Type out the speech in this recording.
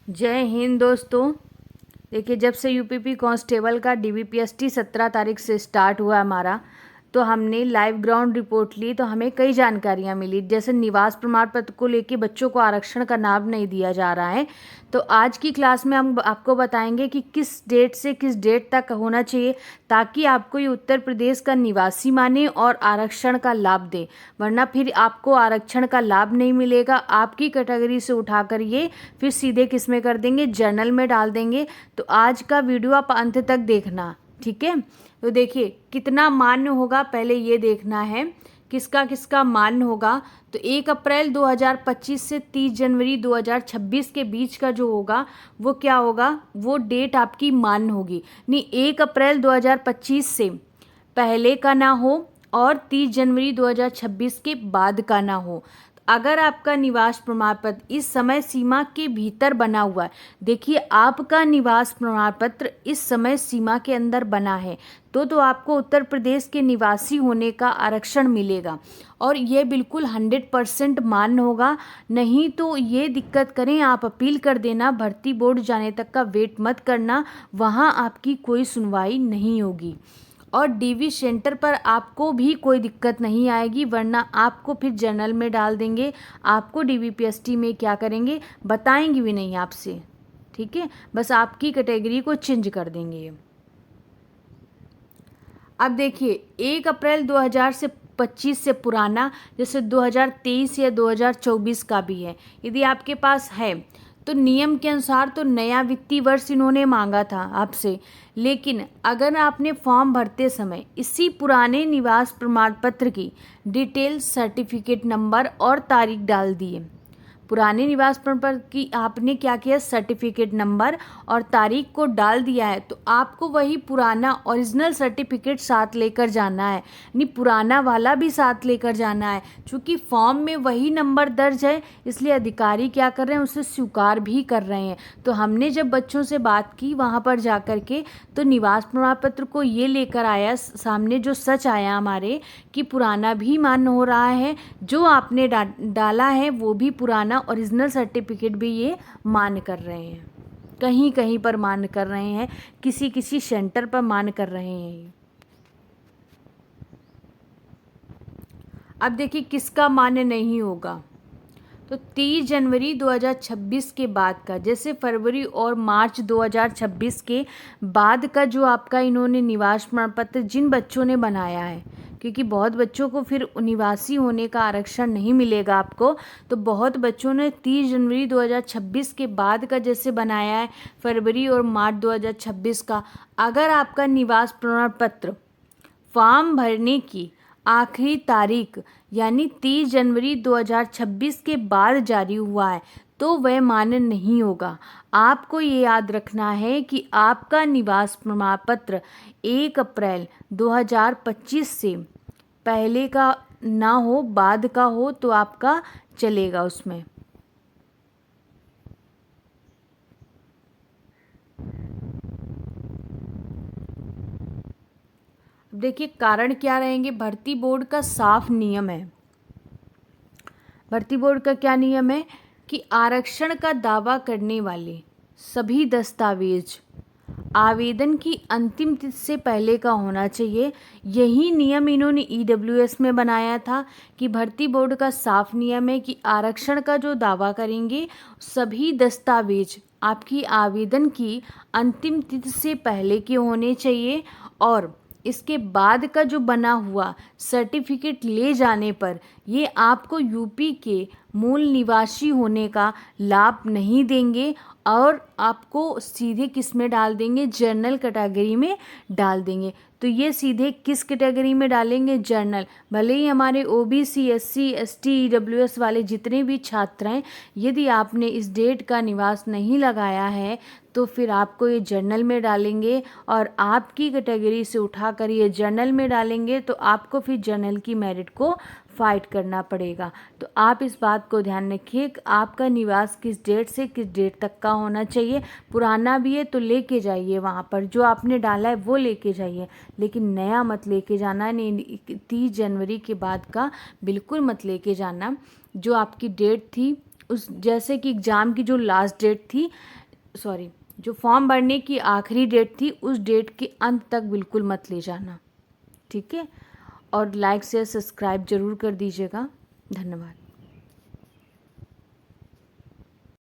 जय हिंद दोस्तों। देखिए, जब से यूपीपी कांस्टेबल का डीवीपीएसटी 17 तारीख से स्टार्ट हुआ हमारा, तो हमने लाइव ग्राउंड रिपोर्ट ली तो हमें कई जानकारियां मिली। जैसे निवास प्रमाण पत्र को लेके बच्चों को आरक्षण का लाभ नहीं दिया जा रहा है। तो आज की क्लास में हम आपको बताएंगे कि किस डेट से किस डेट तक होना चाहिए, ताकि आपको ये उत्तर प्रदेश का निवासी माने और आरक्षण का लाभ दे। वरना फिर आपको आरक्षण का लाभ नहीं मिलेगा, आपकी कैटेगरी से उठाकर ये फिर सीधे किस में कर देंगे, जर्नल में डाल देंगे। तो आज का वीडियो आप अंत तक देखना, ठीक है। तो देखिए कितना मान्य होगा, पहले ये देखना है किसका किसका मान्य होगा। तो 1 अप्रैल 2025 से 30 जनवरी 2026 के बीच का जो होगा वो क्या होगा, वो डेट आपकी मान्य होगी। नहीं, 1 अप्रैल 2025 से पहले का ना हो और 30 जनवरी 2026 के बाद का ना हो। अगर आपका निवास प्रमाण पत्र इस समय सीमा के भीतर बना हुआ है, देखिए आपका निवास प्रमाण पत्र इस समय सीमा के अंदर बना है, तो आपको उत्तर प्रदेश के निवासी होने का आरक्षण मिलेगा और ये बिल्कुल 100% मान्य होगा। नहीं तो ये दिक्कत करें, आप अपील कर देना, भर्ती बोर्ड जाने तक का वेट मत करना, वहाँ आपकी कोई सुनवाई नहीं होगी और डीवी सेंटर पर आपको भी कोई दिक्कत नहीं आएगी। वरना आपको फिर जर्नल में डाल देंगे, आपको डीवीपीएसटी में क्या करेंगे बताएंगे भी नहीं आपसे, ठीक है। बस आपकी कैटेगरी को चेंज कर देंगे। अब देखिए 1 अप्रैल 2025 से पुराना, जैसे 2023 या 2024 का भी है, यदि आपके पास है तो नियम के अनुसार तो नया वित्तीय वर्ष इन्होंने मांगा था आपसे। लेकिन अगर आपने फॉर्म भरते समय इसी पुराने निवास प्रमाण पत्र की डिटेल, सर्टिफिकेट नंबर और तारीख डाल दिए, पुराने निवास प्रमाण पत्र की आपने क्या किया, सर्टिफिकेट नंबर और तारीख को डाल दिया है, तो आपको वही पुराना ओरिजिनल सर्टिफिकेट साथ लेकर जाना है। नहीं, पुराना वाला भी साथ लेकर जाना है। चूँकि फॉर्म में वही नंबर दर्ज है, इसलिए अधिकारी क्या कर रहे हैं, उसे स्वीकार भी कर रहे हैं। तो हमने जब बच्चों से बात की वहाँ पर जा कर के, तो निवास प्रमाण पत्र को ये लेकर आया सामने, जो सच आया हमारे, कि पुराना भी मान्य हो रहा है, जो आपने डाला है वो भी पुराना ओरिजिनल सर्टिफिकेट भी ये मान्य कर रहे हैं। कहीं कहीं पर मान्य कर रहे हैं, किसी किसी सेंटर पर मान्य कर रहे हैं। अब देखिए किसका मान्य नहीं होगा। तो 30 जनवरी 2026 के बाद का, जैसे फरवरी और मार्च 2026 के बाद का जो आपका इन्होंने निवास प्रमाण पत्र जिन बच्चों ने बनाया है, क्योंकि बहुत बच्चों को फिर निवासी होने का आरक्षण नहीं मिलेगा आपको, तो बहुत बच्चों ने 30 जनवरी 2026 के बाद का जैसे बनाया है, फरवरी और मार्च 2026 का। अगर आपका निवास प्रमाण पत्र फॉर्म भरने की आखिरी तारीख यानी 30 जनवरी 2026 के बाद जारी हुआ है, तो वह मान्य नहीं होगा। आपको ये याद रखना है कि आपका निवास प्रमाण पत्र 1 अप्रैल 2025 से पहले का ना हो, बाद का हो तो आपका चलेगा उसमें। देखिए कारण क्या रहेंगे, भर्ती बोर्ड का साफ नियम है। भर्ती बोर्ड का क्या नियम है कि आरक्षण का दावा करने वाले सभी दस्तावेज आवेदन की अंतिम तिथि से पहले का होना चाहिए। यही नियम इन्होंने ईडब्ल्यूएस में बनाया था कि भर्ती बोर्ड का साफ नियम है कि आरक्षण का जो दावा करेंगे सभी दस्तावेज आपकी आवेदन की अंतिम तिथि से पहले के होने चाहिए, और इसके बाद का जो बना हुआ सर्टिफिकेट ले जाने पर ये आपको यूपी के मूल निवासी होने का लाभ नहीं देंगे और आपको सीधे किस में डाल देंगे, जर्नल कैटेगरी में डाल देंगे। तो ये सीधे किस कैटेगरी में डालेंगे, जर्नल। भले ही हमारे ओबीसी, एससी, एसटी, ईडब्ल्यूएस वाले जितने भी छात्र हैं, यदि आपने इस डेट का निवास नहीं लगाया है तो फिर आपको ये जर्नल में डालेंगे और आपकी कैटेगरी से उठाकर ये जर्नल में डालेंगे, तो आपको फिर जर्नल की मेरिट को फाइट करना पड़ेगा। तो आप इस बात को ध्यान रखिए कि आपका निवास किस डेट से किस डेट तक का होना चाहिए। पुराना भी है तो लेके जाइए, वहाँ पर जो आपने डाला है वो लेके जाइए, लेकिन नया मत लेके जाना। नहीं, 30 जनवरी के बाद का बिल्कुल मत लेके जाना। जो आपकी डेट थी उस जैसे कि एग्ज़ाम की जो लास्ट डेट थी, सॉरी, जो फॉर्म भरने की आखिरी डेट थी उस डेट के अंत तक बिल्कुल मत ले जाना, ठीक है। और लाइक शेयर सब्सक्राइब ज़रूर कर दीजिएगा। धन्यवाद।